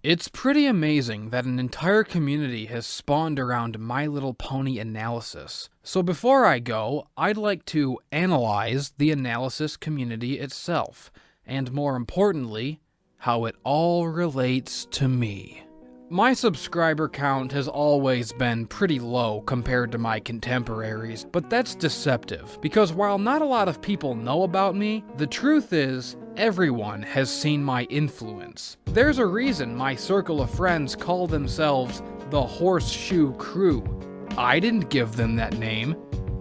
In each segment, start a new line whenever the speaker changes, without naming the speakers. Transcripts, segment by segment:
It's pretty amazing that an entire community has spawned around My Little Pony analysis. So before I go, I'd like to analyze the analysis community itself, and more importantly, how it all relates to me. My subscriber count has always been pretty low compared to my contemporaries, but that's deceptive, because while not a lot of people know about me, the truth is, everyone has seen my influence. There's a reason my circle of friends call themselves the Horseshoe Crew. I didn't give them that name.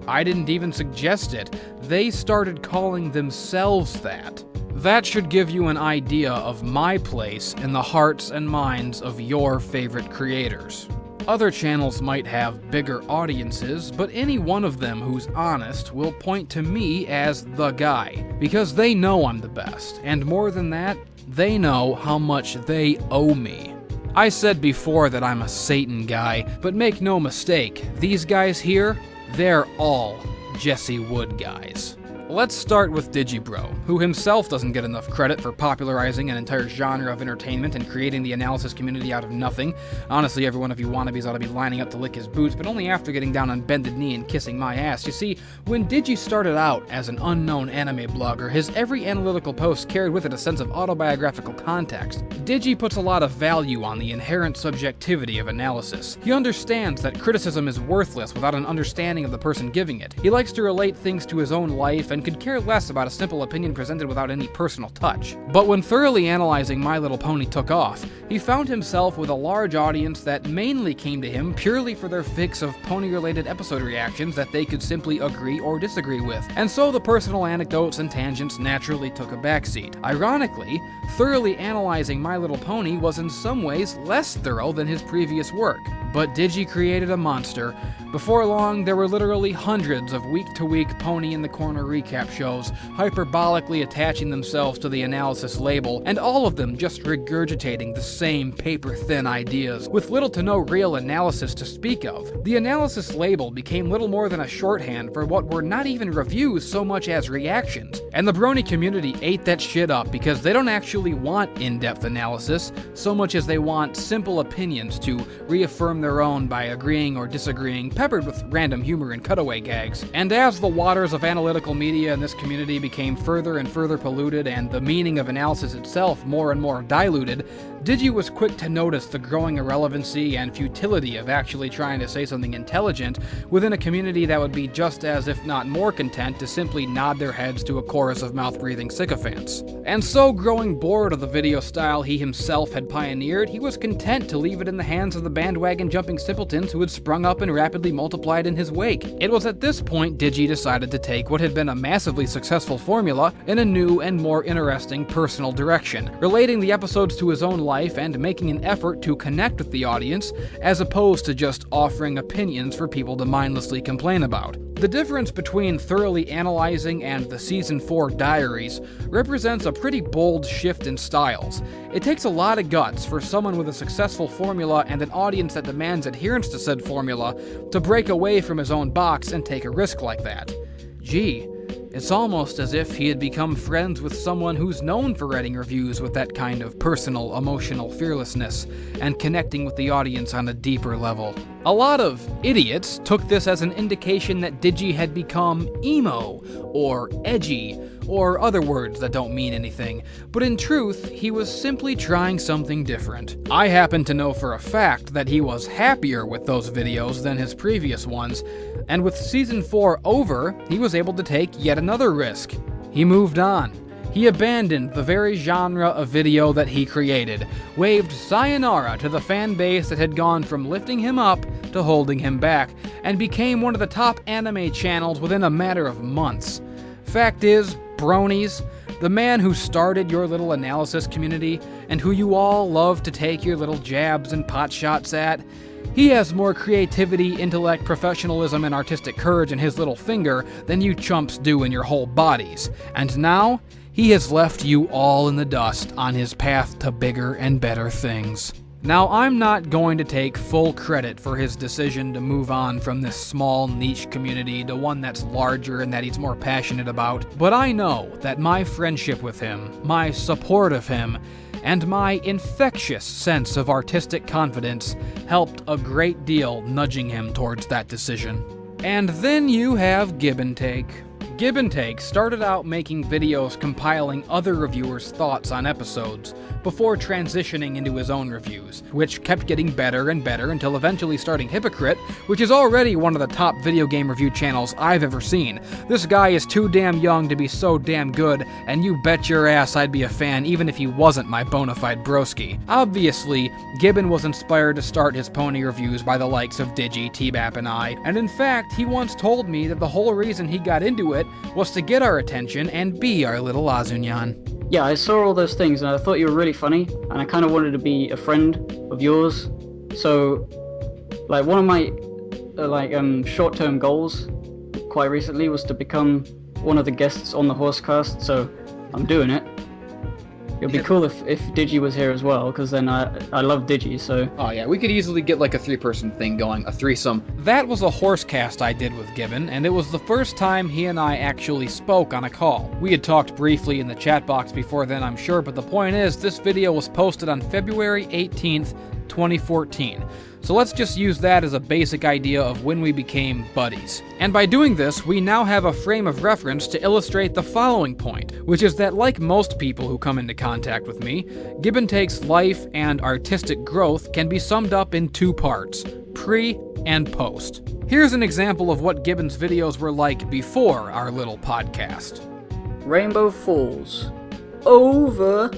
I didn't even suggest it. They started calling themselves that. That should give you an idea of my place in the hearts and minds of your favorite creators. Other channels might have bigger audiences, but any one of them who's honest will point to me as the guy, because they know I'm the best, and more than that, they know how much they owe me. I said before that I'm a Satan guy, but make no mistake, these guys here, they're all Jesse Wood guys. Let's start with Digibro, who himself doesn't get enough credit for popularizing an entire genre of entertainment and creating the analysis community out of nothing. Honestly, every one of you wannabes ought to be lining up to lick his boots, but only after getting down on bended knee and kissing my ass. You see, when Digi started out as an unknown anime blogger, his every analytical post carried with it a sense of autobiographical context. Digi puts a lot of value on the inherent subjectivity of analysis. He understands that criticism is worthless without an understanding of the person giving it. He likes to relate things to his own life and could care less about a simple opinion presented without any personal touch. But when thoroughly analyzing My Little Pony took off, he found himself with a large audience that mainly came to him purely for their fix of pony-related episode reactions that they could simply agree or disagree with, and so the personal anecdotes and tangents naturally took a backseat. Ironically, thoroughly analyzing My Little Pony was in some ways less thorough than his previous work. But Digi created a monster. Before long, there were literally hundreds of week-to-week Pony in the Corner recap shows, hyperbolically attaching themselves to the analysis label, and all of them just regurgitating the same paper-thin ideas, with little to no real analysis to speak of. The analysis label became little more than a shorthand for what were not even reviews so much as reactions, and the Brony community ate that shit up because they don't actually want in-depth analysis so much as they want simple opinions to reaffirm their own by agreeing or disagreeing, peppered with random humor and cutaway gags. And as the waters of analytical media in this community became further and further polluted and the meaning of analysis itself more and more diluted, Digi was quick to notice the growing irrelevancy and futility of actually trying to say something intelligent within a community that would be just as, if not more, content to simply nod their heads to a chorus of mouth-breathing sycophants. And so, growing bored of the video style he himself had pioneered, he was content to leave it in the hands of the bandwagon-jumping simpletons who had sprung up and rapidly multiplied in his wake. It was at this point Digi decided to take what had been a massively successful formula in a new and more interesting personal direction, relating the episodes to his own life and making an effort to connect with the audience, as opposed to just offering opinions for people to mindlessly complain about. The difference between thoroughly analyzing and the Season 4 diaries represents a pretty bold shift in styles. It takes a lot of guts for someone with a successful formula and an audience that demands adherence to said formula to break away from his own box and take a risk like that. Gee, it's almost as if he had become friends with someone who's known for writing reviews with that kind of personal, emotional fearlessness and connecting with the audience on a deeper level. A lot of idiots took this as an indication that Digi had become emo, or edgy, or other words that don't mean anything, but in truth, he was simply trying something different. I happen to know for a fact that he was happier with those videos than his previous ones, and with Season 4 over, he was able to take yet another risk. He moved on. He abandoned the very genre of video that he created, waved sayonara to the fan base that had gone from lifting him up to holding him back, and became one of the top anime channels within a matter of months. Fact is, bronies, the man who started your little analysis community, and who you all love to take your little jabs and pot shots at, he has more creativity, intellect, professionalism, and artistic courage in his little finger than you chumps do in your whole bodies. And now, he has left you all in the dust on his path to bigger and better things. Now, I'm not going to take full credit for his decision to move on from this small niche community to one that's larger and that he's more passionate about, but I know that my friendship with him, my support of him, and my infectious sense of artistic confidence helped a great deal nudging him towards that decision. And then you have Give and Take. Give and Take started out making videos compiling other reviewers' thoughts on episodes before transitioning into his own reviews, which kept getting better and better until eventually starting Hypocrite, which is already one of the top video game review channels I've ever seen. This guy is too damn young to be so damn good, and you bet your ass I'd be a fan even if he wasn't my bona fide broski. Obviously, Gibbon was inspired to start his pony reviews by the likes of Digi, T-Bap, and I, and in fact, he once told me that the whole reason he got into it was to get our attention and be our little Azunyan.
Yeah, I saw all those things and I thought you were really funny, and I kind of wanted to be a friend of yours. So, like, one of my short-term goals quite recently was to become one of the guests on the Horsecast, so I'm doing it. It would be cool if Digi was here as well, because then I love Digi, so...
Oh yeah, we could easily get like a 3-person thing going, a threesome.
That was a Horsecast I did with Gibbon, and it was the first time he and I actually spoke on a call. We had talked briefly in the chat box before then, I'm sure, but the point is, this video was posted on February 18th, 2014. So let's just use that as a basic idea of when we became buddies. And by doing this, we now have a frame of reference to illustrate the following point, which is that like most people who come into contact with me, Gibbon Take's life and artistic growth can be summed up in 2 parts, pre and post. Here's an example of what Gibbon's videos were like before our little podcast.
Rainbow Falls. Over.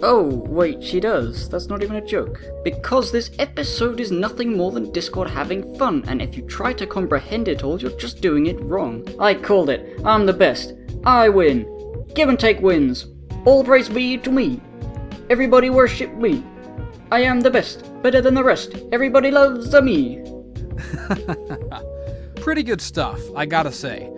Oh, wait, she does. That's not even a joke. Because this episode is nothing more than Discord having fun, and if you try to comprehend it all, you're just doing it wrong. I called it. I'm the best. I win. Give and Take wins. All praise be to me. Everybody worship me. I am the best. Better than the rest. Everybody loves me.
Pretty good stuff, I gotta say.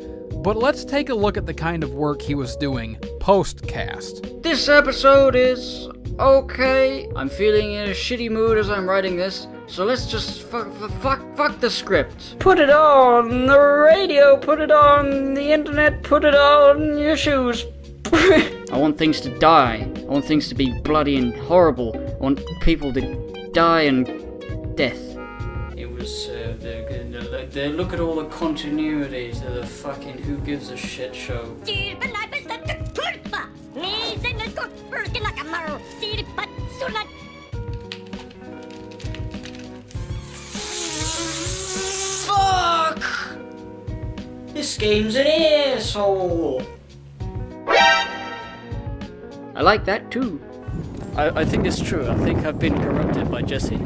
But let's take a look at the kind of work he was doing post-cast.
This episode is okay. I'm feeling in a shitty mood as I'm writing this, so let's just fuck the script. Put it on the radio, put it on the internet, put it on your shoes. I want things to die. I want things to be bloody and horrible. I want people to die and death. It was, look at all the continuity to the fucking Who Gives a Shit show. Fuck! This game's an asshole! I like that too. I think it's true. I think I've been corrupted by Jesse.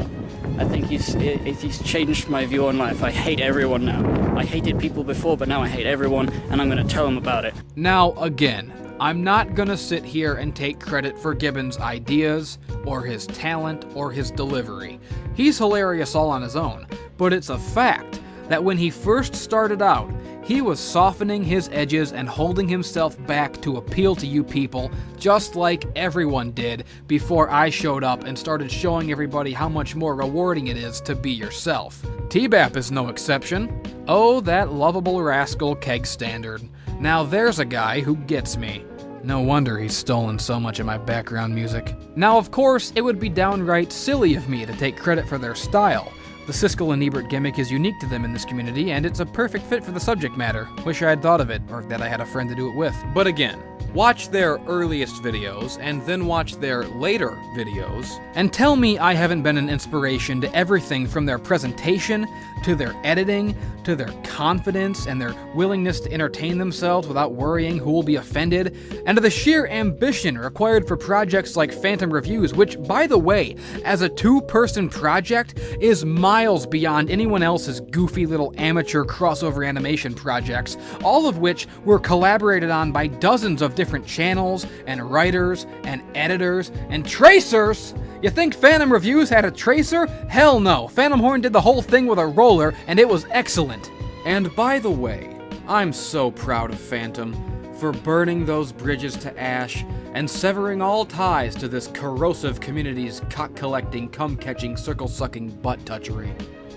I think he's changed my view on life. I hate everyone now. I hated people before, but now I hate everyone, and I'm gonna tell them about it.
Now, again, I'm not gonna sit here and take credit for Gibbon's ideas, or his talent, or his delivery. He's hilarious all on his own, but it's a fact that when he first started out, he was softening his edges and holding himself back to appeal to you people, just like everyone did before I showed up and started showing everybody how much more rewarding it is to be yourself. T-Bap is no exception. Oh, that lovable rascal Keg Standard. Now there's a guy who gets me. No wonder he's stolen so much of my background music. Now, of course, it would be downright silly of me to take credit for their style. The Siskel and Ebert gimmick is unique to them in this community, and it's a perfect fit for the subject matter. Wish I had thought of it, or that I had a friend to do it with. But again, watch their earliest videos, and then watch their later videos, and tell me I haven't been an inspiration to everything from their presentation, to their editing, to their confidence, and their willingness to entertain themselves without worrying who will be offended, and to the sheer ambition required for projects like Phantom Reviews, which, by the way, as a 2-person project, is miles beyond anyone else's goofy little amateur crossover animation projects, all of which were collaborated on by dozens of different channels, and writers, and editors, and tracers! You think Phantom Reviews had a tracer? Hell no! Phantom Horn did the whole thing with a roller, and it was excellent! And by the way, I'm so proud of Phantom for burning those bridges to ash and severing all ties to this corrosive community's cock-collecting, cum-catching, circle-sucking butt-touchery.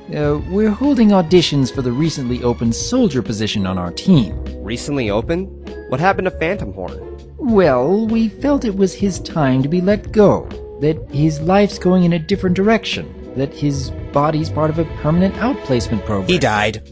We're holding auditions for the recently opened soldier position on our team.
Recently opened?
What happened to Phantom Horn?
Well, we felt it was his time to be let go. That his life's going in a different direction. That his body's part of a permanent outplacement program.
He died.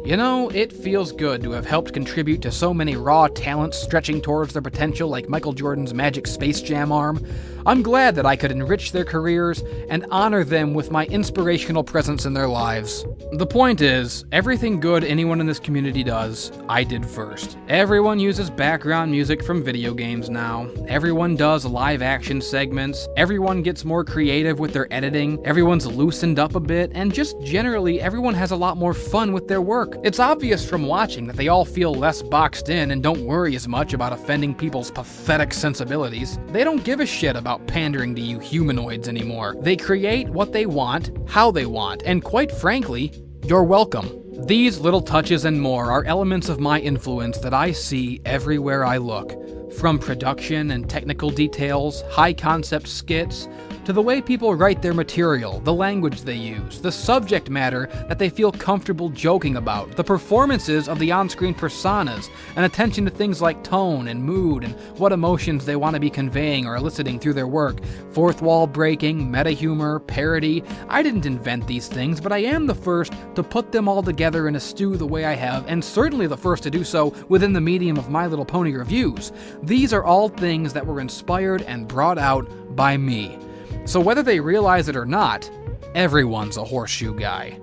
You know, it feels good to have helped contribute to so many raw talents stretching towards their potential like Michael Jordan's magic Space Jam arm. I'm glad that I could enrich their careers and honor them with my inspirational presence in their lives. The point is, everything good anyone in this community does, I did first. Everyone uses background music from video games now. Everyone does live action segments. Everyone gets more creative with their editing. Everyone's loosened up a bit, and just generally, everyone has a lot more fun with their work. It's obvious from watching that they all feel less boxed in and don't worry as much about offending people's pathetic sensibilities. They don't give a shit about pandering to you humanoids anymore. They create what they want, how they want, and quite frankly, you're welcome. These little touches and more are elements of my influence that I see everywhere I look. From production and technical details, high-concept skits, to the way people write their material, the language they use, the subject matter that they feel comfortable joking about, the performances of the on-screen personas, and attention to things like tone and mood and what emotions they want to be conveying or eliciting through their work, fourth wall breaking, meta-humor, parody. I didn't invent these things, but I am the first to put them all together in a stew the way I have, and certainly the first to do so within the medium of My Little Pony reviews. These are all things that were inspired and brought out by me. So whether they realize it or not, everyone's a Horseshoe guy.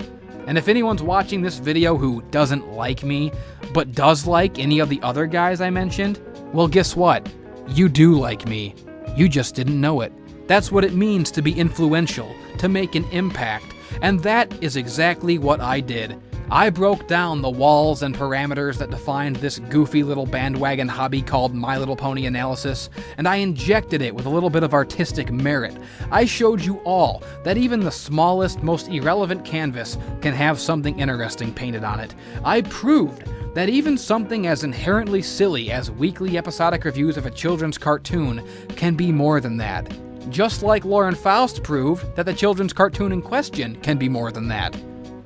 And if anyone's watching this video who doesn't like me, but does like any of the other guys I mentioned, well, guess what? You do like me. You just didn't know it. That's what it means to be influential, to make an impact. And that is exactly what I did. I broke down the walls and parameters that defined this goofy little bandwagon hobby called My Little Pony Analysis, and I injected it with a little bit of artistic merit. I showed you all that even the smallest, most irrelevant canvas can have something interesting painted on it. I proved that even something as inherently silly as weekly episodic reviews of a children's cartoon can be more than that. Just like Lauren Faust proved that the children's cartoon in question can be more than that.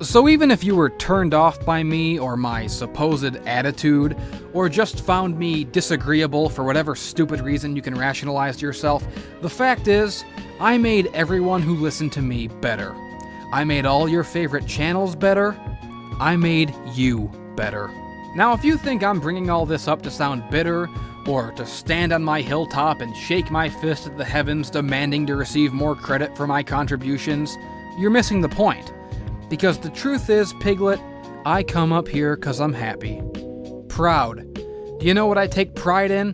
So even if you were turned off by me or my supposed attitude, or just found me disagreeable for whatever stupid reason you can rationalize to yourself, the fact is, I made everyone who listened to me better. I made all your favorite channels better. I made you better. Now, if you think I'm bringing all this up to sound bitter, or to stand on my hilltop and shake my fist at the heavens demanding to receive more credit for my contributions, you're missing the point. Because the truth is, Piglet, I come up here 'cause I'm happy. Proud. Do you know what I take pride in?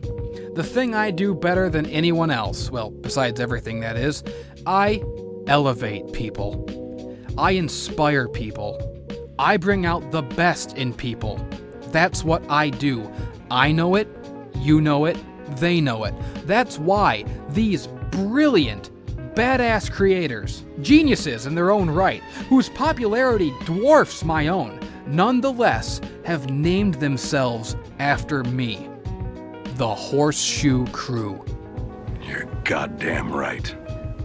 The thing I do better than anyone else, well, besides everything that is, I elevate people. I inspire people. I bring out the best in people. That's what I do. I know it, you know it, they know it. That's why these brilliant, badass creators, geniuses in their own right, whose popularity dwarfs my own, nonetheless have named themselves after me. The Horseshoe Crew.
You're goddamn right.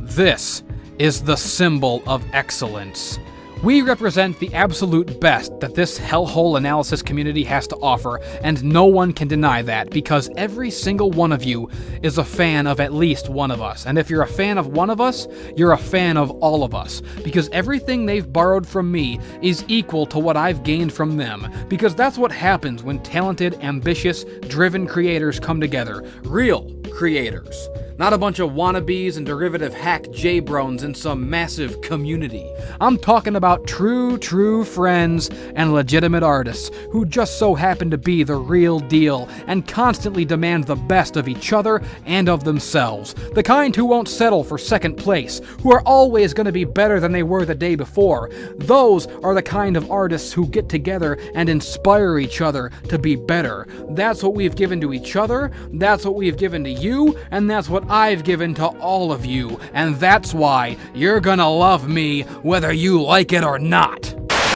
This is the symbol of excellence. We represent the absolute best that this hellhole analysis community has to offer, and no one can deny that, because every single one of you is a fan of at least one of us. And if you're a fan of one of us, you're a fan of all of us, because everything they've borrowed from me is equal to what I've gained from them, because that's what happens when talented, ambitious, driven creators come together. Real creators. Not a bunch of wannabes and derivative hack J-brones in some massive community. I'm talking about true friends and legitimate artists who just so happen to be the real deal and constantly demand the best of each other and of themselves. The kind who won't settle for second place, who are always going to be better than they were the day before. Those are the kind of artists who get together and inspire each other to be better. That's what we've given to each other, that's what we've given to you, and that's what I've given to all of you, and that's why you're gonna love me whether you like it or not.